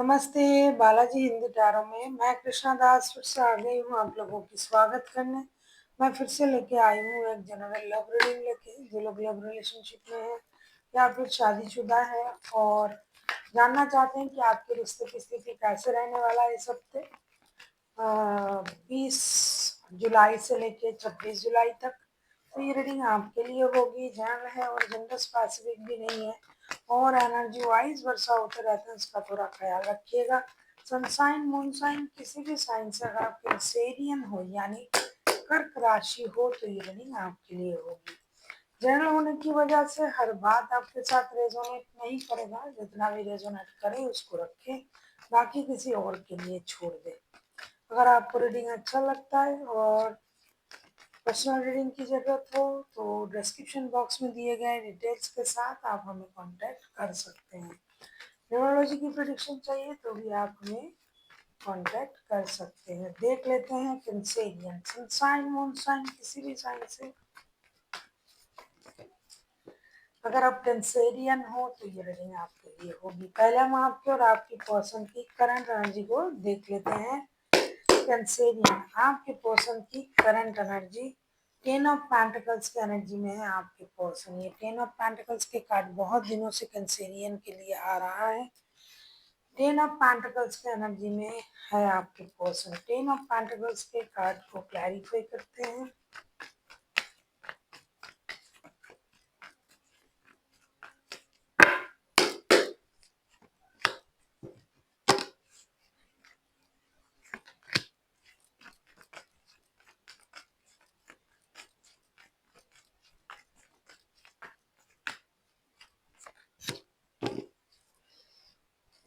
नमस्ते, बालाजी हिंदी टैरो में मैं कृष्णा दास फिर से आ गई हूँ आप लोगों की स्वागत करने। मैं फिर से लेके आई हूँ एक जनरल लव रीडिंग लेके, जो लोग लव रिलेशनशिप में है या फिर शादीशुदा है और जानना चाहते हैं कि आपके रिश्ते की स्थिति कैसे रहने वाला है इस हफ्ते 20 जुलाई से लेके 26 जुलाई तक। तो ये रीडिंग आपके लिए होगी, जनरल है और जेंडर स्पेसिफिक भी नहीं है और एनर्जी वाइज वर्षा होते रहते हैं, इसका थोड़ा ख्याल रखिएगा। सनसाइन मूनसाइन किसी भी साइन से अगर आप कैंसेरियन हो यानी कर्क राशि हो तो ये रीडिंग आपके लिए होगी। जनरल होने की वजह से हर बात आपके साथ रेजोनेट नहीं करेगा, जितना भी रेजोनेट करे उसको रखें, बाकी किसी और के लिए छोड़ दें। अगर आपको रीडिंग अच्छा लगता है और पर्सनल रीडिंग की ज़रूरत हो तो डिस्क्रिप्शन बॉक्स में दिए गए डिटेल्स के साथ आप हमें कांटेक्ट कर सकते हैं। न्यूमरोलॉजी की प्रेडिक्शन चाहिए तो भी आप हमें कांटेक्ट कर सकते हैं। देख लेते हैं कैंसेरियन, सनसाइन मूनसाइन किसी भी साइन से अगर आप कैंसेरियन हो तो ये रीडिंग आपके लिए होगी। पहले हम आपके और आपकी पर्सन की करंट एनर्जी को देख लेते हैं। कैंसेरियन, आपके पर्सन की करंट एनर्जी 10 ऑफ पेंटिकल्स की एनर्जी में है आपके पर्सन। ये 10 ऑफ पेंटिकल्स के कार्ड बहुत दिनों से कैंसेरियन के लिए आ रहा है। 10 ऑफ पेंटिकल्स की एनर्जी में है आपके पर्सन। 10 ऑफ पेंटिकल्स के कार्ड को क्लैरिफाई करते हैं।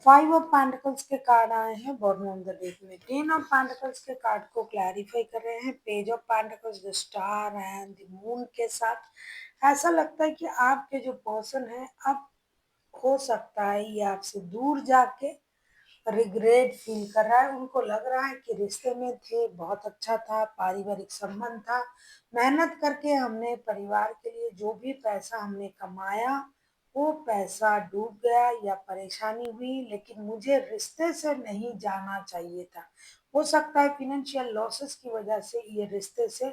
फाइव ऑफ पेंटिकल्स के कार्ड आए हैं बॉटम ऑफ द डेक में। 10 ऑफ पेंटिकल्स के कार्ड को क्लैरिफाई कर रहे हैं। Page of pentacles, the star and the moon के साथ ऐसा लगता है कि आपके जो पर्सन है अब हो सकता है ये आपसे दूर जाके रिग्रेट फील कर रहा है। उनको लग रहा है कि रिश्ते में थे, बहुत अच्छा था, पारिवारिक संबंध था, मेहनत करके हमने परिवार के लिए जो भी पैसा हमने कमाया वो पैसा डूब गया या परेशानी हुई, लेकिन मुझे रिश्ते से नहीं जाना चाहिए था। हो सकता है फिनेंशियल लॉसेस की वजह से ये रिश्ते से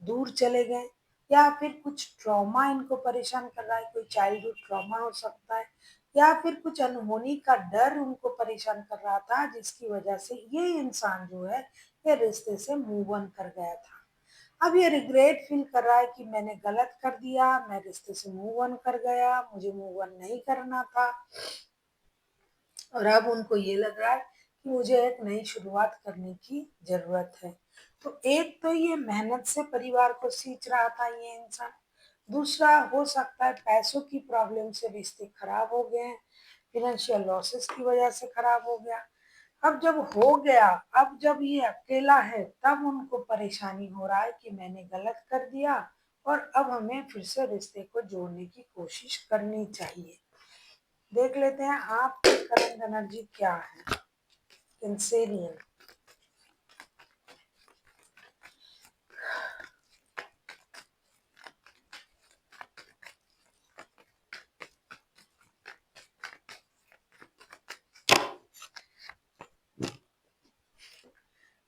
दूर चले गए या फिर कुछ ट्रॉमा इनको परेशान कर रहा है, कोई चाइल्डहुड ट्रॉमा हो सकता है या फिर कुछ अनहोनी का डर उनको परेशान कर रहा था, जिसकी वजह से ये इंसान जो है ये रिश्ते से मूव ऑन कर गया था। अब ये रिग्रेट फील कर रहा है कि मैंने गलत कर दिया, मैं रिश्ते से मूव ऑन कर गया, मुझे मूव ऑन नहीं करना था और अब उनको ये लग रहा है कि मुझे एक नई शुरुआत करने की जरूरत है। तो एक तो ये मेहनत से परिवार को सींच रहा था ये इंसान, दूसरा हो सकता है पैसों की प्रॉब्लम से रिश्ते खराब हो गए हैं, फिनेंशियल लॉसेस की वजह से खराब हो गया। अब जब हो गया, अब जब ये अकेला है तब उनको परेशानी हो रहा है कि मैंने गलत कर दिया और अब हमें फिर से रिश्ते को जोड़ने की कोशिश करनी चाहिए। देख लेते हैं आपकी करंट एनर्जी क्या है कैंसेरियन।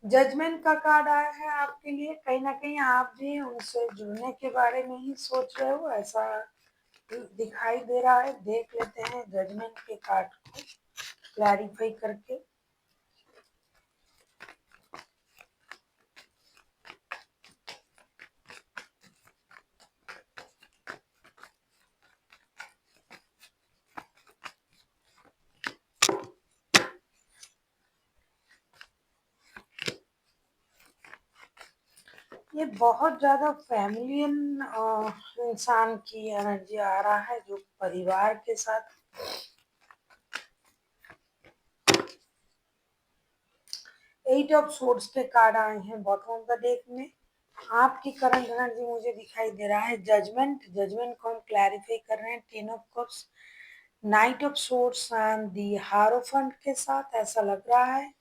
जजमेंट का कार्ड आया है आपके लिए। कहीं ना कहीं आप भी उनसे जुड़ने के बारे में ही सोच रहे हो, ऐसा दिखाई दे रहा है। देख लेते हैं जजमेंट के कार्ड को क्लैरिफाई करके। ये बहुत ज्यादा फैमिलियन इंसान की एनर्जी आ रहा है जो परिवार के साथ। एट ऑफ सोर्ड्स के कार्ड आए हैं बॉटम ऑफ द डेक में। आपकी करंट एनर्जी मुझे दिखाई दे रहा है जजमेंट। जजमेंट को हम क्लैरिफाई कर रहे हैं 10 of cups, knight of swords and the hierophant के साथ। ऐसा लग रहा है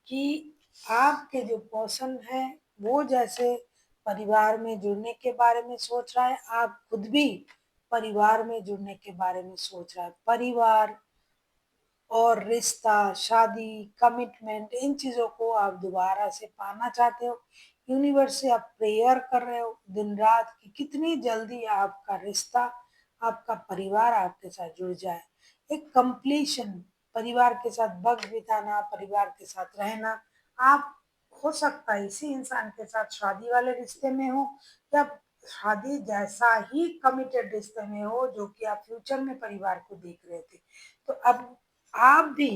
कि आपके जो पर्सन है वो जैसे परिवार में जुड़ने के बारे में सोच रहा है, आप खुद भी परिवार में जुड़ने के बारे में सोच रहा है। परिवार, और रिश्ता, शादी, कमिटमेंट, इन चीज़ों को आप दोबारा से पाना चाहते हो। यूनिवर्स से आप प्रेयर कर रहे हो दिन रात कि कितनी जल्दी आपका रिश्ता, आपका परिवार आपके साथ जुड़ जाए। एक कंप्लीशन, परिवार के साथ वक्त बिताना, परिवार के साथ रहना। आप हो सकता है इसी इंसान के साथ शादी वाले रिश्ते में हो, या शादी जैसा ही कमिटेड रिश्ते में हो जो कि आप फ्यूचर में परिवार को देख रहे थे। तो अब आप भी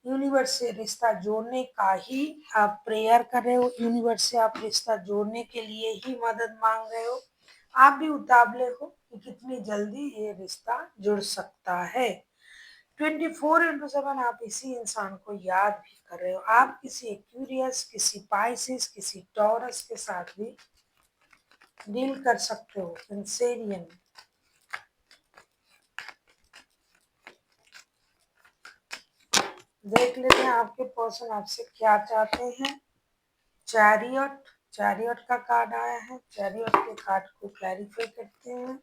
यूनिवर्स से रिश्ता जोड़ने का ही आप प्रेयर कर रहे हो, यूनिवर्स से आप रिश्ता जोड़ने के लिए ही मदद मांग रहे हो। आप भी उतावले हो कि कितनी जल्दी ये रिश्ता जुड़ सकता है। 24/7 आप इसी इंसान को याद भी कर रहे हो। आप किसी एक्यूरियस, किसी पाइसिस, किसी टॉरस के साथ भी डील कर सकते हो। कैंसेरियन, देख लेते हैं आपके पर्सन आपसे क्या चाहते हैं। चैरियट, चैरियट का कार्ड आया है। चैरियट के कार्ड को क्लैरिफाई करते हैं।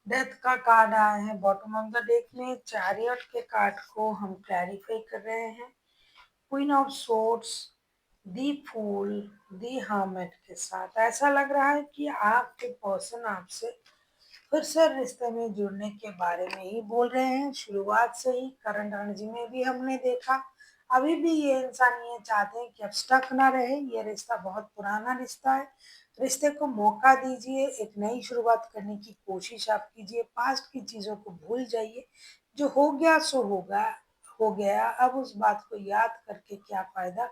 डेथ का कार्ड आया है बॉटम ऑफ द डेक में। चैरियट के कार्ड को हम क्लैरिफाई कर रहे हैं। Queen of swords, the fool, the hermit के साथ ऐसा लग रहा है कि आपके पर्सन आपसे फिर से रिश्ते में जुड़ने के बारे में ही बोल रहे हैं। शुरुआत से ही करंट एनर्जी में भी हमने देखा, अभी भी ये इंसान ये चाहते हैं कि अब स्टक ना रहे। ये रिश्ता बहुत पुराना रिश्ता है। रिश्ते को मौका दीजिए, एक नई शुरुआत करने की कोशिश आप कीजिए। पास्ट की चीज़ों को भूल जाइए। जो हो गया सो होगा, हो गया। अब उस बात को याद करके क्या फ़ायदा।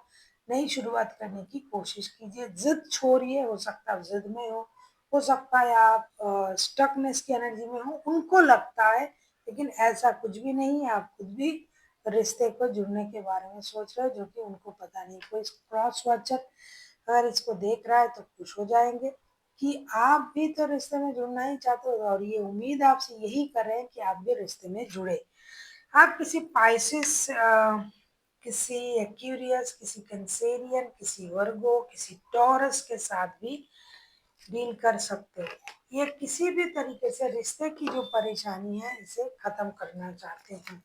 नई शुरुआत करने की कोशिश कीजिए। ज़िद छोड़िए, हो सकता है ज़िद में हो सकता है आप स्टकनेस की एनर्जी में हो, उनको लगता है। लेकिन ऐसा कुछ भी नहीं है। आप खुद भी रिश्ते को जुड़ने के बारे में सोच रहे हो, जो कि उनको पता नहीं। कोई क्रॉस वॉचर अगर इसको देख रहा है तो खुश हो जाएंगे कि आप भी तो रिश्ते में जुड़ना ही चाहते हो, और ये उम्मीद आपसे यही कर रहे हैं कि आप भी रिश्ते में जुड़े। आप किसी पाइसिस, किसी एक्यूरियस, किसी कैंसेरियन, किसी वर्गो, किसी टॉरस के साथ भी डील कर सकते हो। ये किसी भी तरीके से रिश्ते की जो परेशानी है इसे खत्म करना चाहते हैं।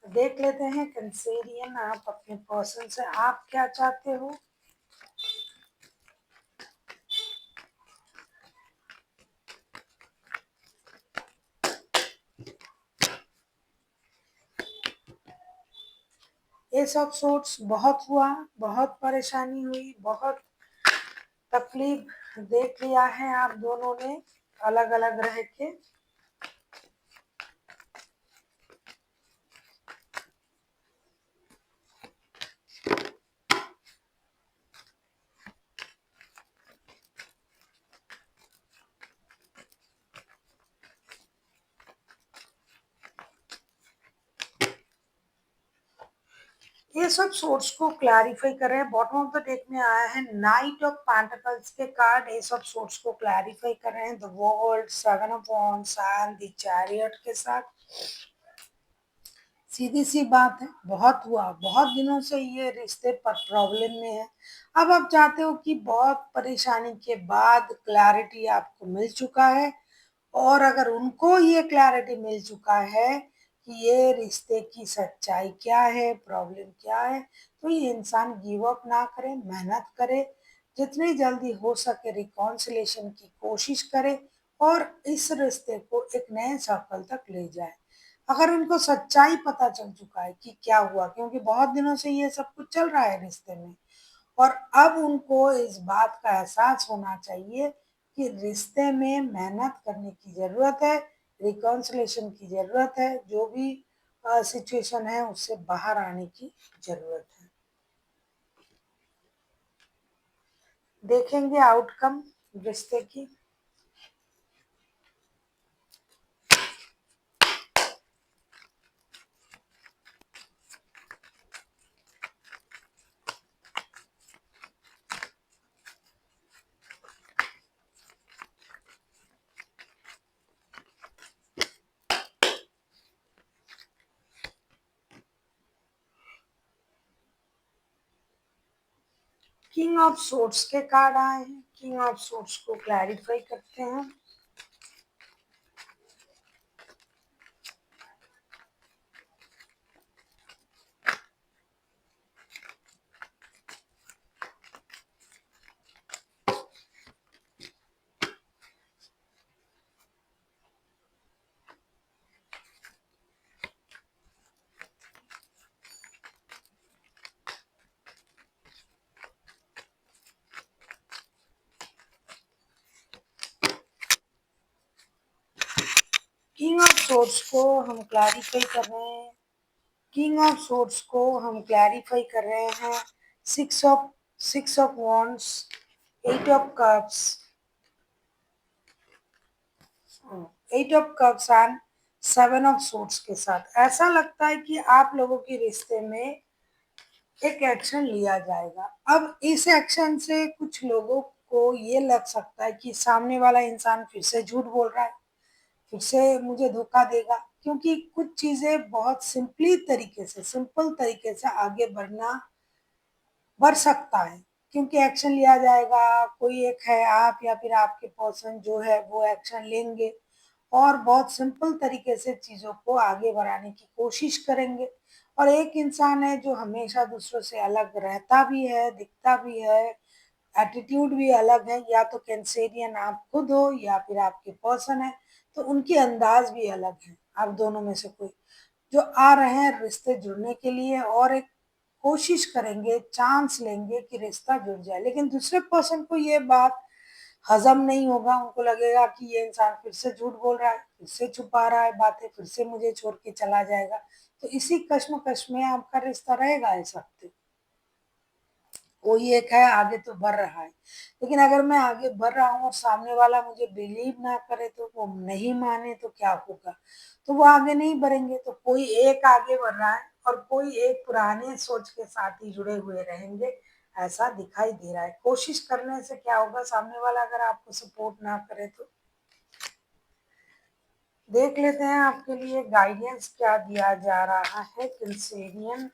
तो देख लेते हैं कैंसेरियन, आप अपने पर्सन से आप क्या चाहते हो। ये सब सोच बहुत हुआ, बहुत परेशानी हुई, बहुत तकलीफ देख लिया है आप दोनों ने अलग अलग रह के। ये सब सोर्स को क्लैरिफाई कर रहे हैं। बॉटम ऑफ द डेक में आया है नाइट ऑफ पेंटिकल्स के कार्ड। ये सब सोर्स को क्लैरिफाई कर रहे हैं। The world, seven of wands and the chariot के साथ। सीधी सी बात है, बहुत हुआ, बहुत दिनों से ये रिश्ते पर प्रॉब्लम में है। अब आप चाहते हो कि बहुत परेशानी के बाद क्लैरिटी आपको मिल चुका है, और अगर उनको ये क्लैरिटी मिल चुका है कि ये रिश्ते की सच्चाई क्या है, प्रॉब्लम क्या है, तो ये इंसान गिव अप ना करे, मेहनत करे, जितनी जल्दी हो सके रिकॉन्सिलेशन की कोशिश करे, और इस रिश्ते को एक नए सर्कल तक ले जाए। अगर उनको सच्चाई पता चल चुका है कि क्या हुआ, क्योंकि बहुत दिनों से ये सब कुछ चल रहा है रिश्ते में, और अब उनको इस बात का एहसास होना चाहिए कि रिश्ते में मेहनत करने की ज़रूरत है, रिकॉन्सिलेशन की ज़रूरत है, जो भी सिचुएशन है उससे बाहर आने की ज़रूरत है। देखेंगे आउटकम रिश्ते की। किंग ऑफ सोर्ड्स के कार्ड आए हैं, किंग ऑफ सोर्ड्स को क्लैरिफाई करते हैं। किंग ऑफ सोर्ड्स को हम क्लैरिफाई कर रहे हैं, किंग ऑफ सोर्ड्स को हम क्लैरिफाई कर रहे हैं। Six of wands, eight of cups, eight of cups and seven of swords के साथ। ऐसा लगता है कि आप लोगों के रिश्ते में एक एक्शन लिया जाएगा। अब इस एक्शन से कुछ लोगों को ये लग सकता है कि सामने वाला इंसान फिर से झूठ बोल रहा है, फिर से मुझे धोखा देगा, क्योंकि कुछ चीजें बहुत सिंपल तरीके से आगे बढ़ सकता है, क्योंकि एक्शन लिया जाएगा। कोई एक है, आप या फिर आपके पर्सन जो है वो एक्शन लेंगे और बहुत सिंपल तरीके से चीजों को आगे बढ़ाने की कोशिश करेंगे। और एक इंसान है जो हमेशा दूसरों से अलग रहता भी है, दिखता भी है, एटीट्यूड भी अलग है। या तो कैंसेरियन आप खुद हो या फिर आपके पर्सन है, तो उनकी अंदाज भी अलग है। आप दोनों में से कोई जो आ रहे हैं रिश्ते जुड़ने के लिए और एक कोशिश करेंगे, चांस लेंगे कि रिश्ता जुड़ जाए, लेकिन दूसरे पर्सन को ये बात हजम नहीं होगा। उनको लगेगा कि ये इंसान फिर से झूठ बोल रहा है, फिर से छुपा रहा है बातें, फिर से मुझे छोड़ के चला जाएगा। तो इसी कश्मकश में आपका रिश्ता रहेगा इस हफ्ते। कोई एक है आगे तो बढ़ रहा है, लेकिन अगर मैं आगे बढ़ रहा हूँ और सामने वाला मुझे बिलीव ना करे, तो वो नहीं माने, तो क्या होगा? तो वो आगे नहीं बढ़ेंगे। तो कोई एक आगे बढ़ रहा है और कोई एक पुराने सोच के साथ ही जुड़े हुए रहेंगे, ऐसा दिखाई दे रहा है। कोशिश करने से क्या होगा, सामने वाला अगर आपको सपोर्ट ना करे तो। देख लेते हैं आपके लिए गाइडेंस क्या दिया जा रहा है Cancerian.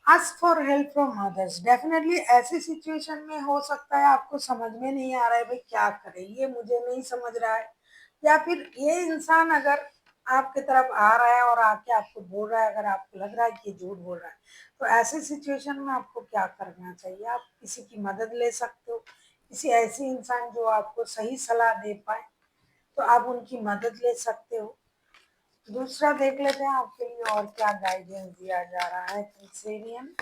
Ask for help from others. Definitely ऐसी सिचुएशन में हो सकता है आपको समझ में नहीं आ रहा है भाई क्या करें, ये मुझे नहीं समझ रहा है, या फिर ये इंसान अगर आपके तरफ आ रहा है और आके आपको बोल रहा है, अगर आपको लग रहा है कि ये झूठ बोल रहा है, तो ऐसे सिचुएशन में आपको क्या करना चाहिए? आप किसी की मदद ले सकते हो, किसी ऐसी इंसान जो आपको सही सलाह दे पाए, तो आप उनकी मदद ले सकते हो। दूसरा देख लेते हैं आपके लिए और क्या गाइडेंस दिया जा रहा है कैंसेरियन।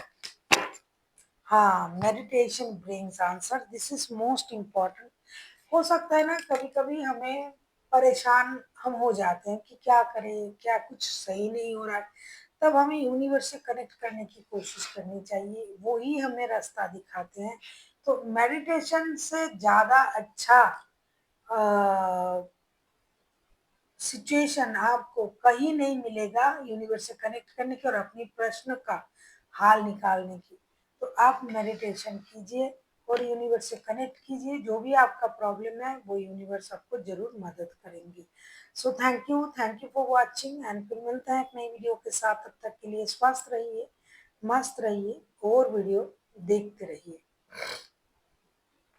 हाँ, meditation brings answer, this is most important. हो सकता है ना कभी कभी हमें परेशान हम हो जाते हैं कि क्या करें, क्या कुछ सही नहीं हो रहा है, तब हमें यूनिवर्स से कनेक्ट करने की कोशिश करनी चाहिए, वो ही हमें रास्ता दिखाते हैं। तो मेडिटेशन से ज़्यादा अच्छा सिचुएशन आपको कहीं नहीं मिलेगा यूनिवर्स से कनेक्ट करने की और अपनी प्रश्न का हाल निकालने की। तो आप मेडिटेशन कीजिए और यूनिवर्स से कनेक्ट कीजिए, जो भी आपका प्रॉब्लम है वो यूनिवर्स आपको जरूर मदद करेंगे। So thank you for watching and फिर मिलते हैं एक नई वीडियो के साथ। तब तक के लिए स्वस्थ रहिए, मस्त रहिए और वीडियो देखते रहिए।